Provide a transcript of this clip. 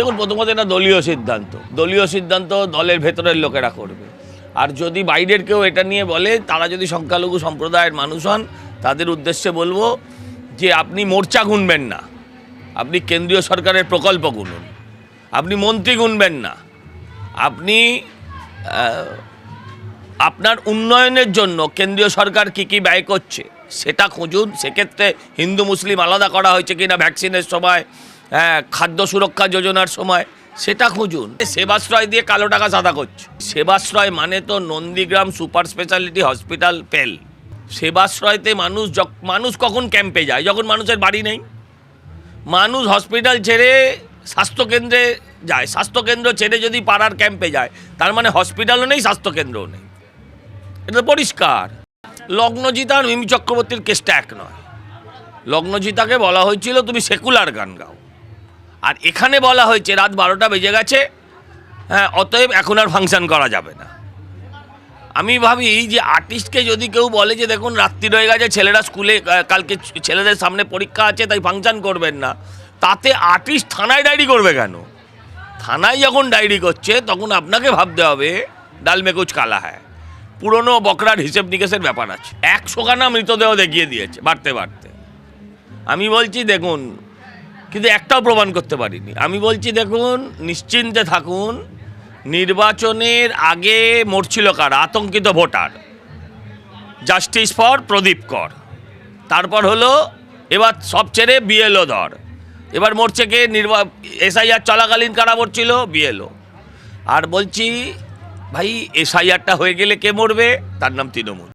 দেখুন, প্রথমত এটা দলীয় সিদ্ধান্ত দলের ভেতরের লোকেরা করবে। আর যদি বাইরের কেউ এটা নিয়ে বলে, তারা যদি সংখ্যালঘু সম্প্রদায়ের মানুষ হন, তাদের উদ্দেশ্যে বলবো যে আপনি মোর্চা গুনবেন না, আপনি কেন্দ্রীয় সরকারের প্রকল্প গুনুন। আপনি মন্ত্রী গুনবেন না, আপনি আপনার উন্নয়নের জন্য কেন্দ্রীয় সরকার কী কী ব্যয় করছে সেটা খুঁজুন। সেক্ষেত্রে হিন্দু মুসলিম আলাদা করা হয়েছে কিনা ভ্যাকসিনের সময়, খাদ্য সুরক্ষা যোজনার সময়, সেটা খুঁজুন। সেবাশ্রয় দিয়ে কালো টাকা সাদা করছে। সেবাশ্রয় মানে তো নন্দীগ্রাম সুপার স্পেশালিটি হসপিটাল পেল। সেবাশ্রয়তে মানুষ কখন ক্যাম্পে যায়? যখন মানুষের বাড়ি নেই। মানুষ হসপিটাল ছেড়ে স্বাস্থ্যকেন্দ্রে যায়, স্বাস্থ্যকেন্দ্র ছেড়ে যদি পাড়ার ক্যাম্পে যায়, তার মানে হসপিটালও নেই, স্বাস্থ্যকেন্দ্রও নেই। এটা পরিষ্কার। লগ্নজিতা আর মিমি চক্রবর্তীর কেসটা এক নয়। লগ্নজিতাকে বলা হয়েছিল তুমি সেকুলার গান গাও, আর এখানে বলা হয়েছে রাত 12টা বেজে গেছে, অতএব এখন আর ফাংশন করা যাবে না। আমি ভাবি যে আর্টিস্টকে যদি কেউ বলে যে দেখুন রাত্রি হয়ে গেছে, ছেলেরা স্কুলে কালকে ছেলেদের সামনে পরীক্ষা আছে, তাই ফাংশন করবেন না, তাতে আর্টিস্ট থানায় ডায়েরি করবে কেন? থানায় যখন ডায়েরি করছে তখন আপনাকে ভাবতে হবে ডাল মে কুছ কালা হ্যায়। পুরনো বকরার হিসেব নিকেশের ব্যাপার আছে। 100খানা মৃতদেহ দেখিয়ে দিয়েছে বাড়তে বাড়তে। আমি বলছি দেখুন, কিন্তু একটাও প্রমাণ করতে পারিনি। আমি বলছি দেখুন, নিশ্চিন্তে থাকুন। নির্বাচনের আগে মরছিল কারা? আতঙ্কিত ভোটার। জাস্টিস ফর প্রদীপ কর। তারপর হলো এবার সব ছেড়ে বিএলও ধর। এবার মরছে কে? এসআইআর চলাকালীন কারা মরছিল? বিএলও। আর বলছি ভাই, এসআইআরটা হয়ে গেলে কে মরবে? তার নাম তৃণমূল।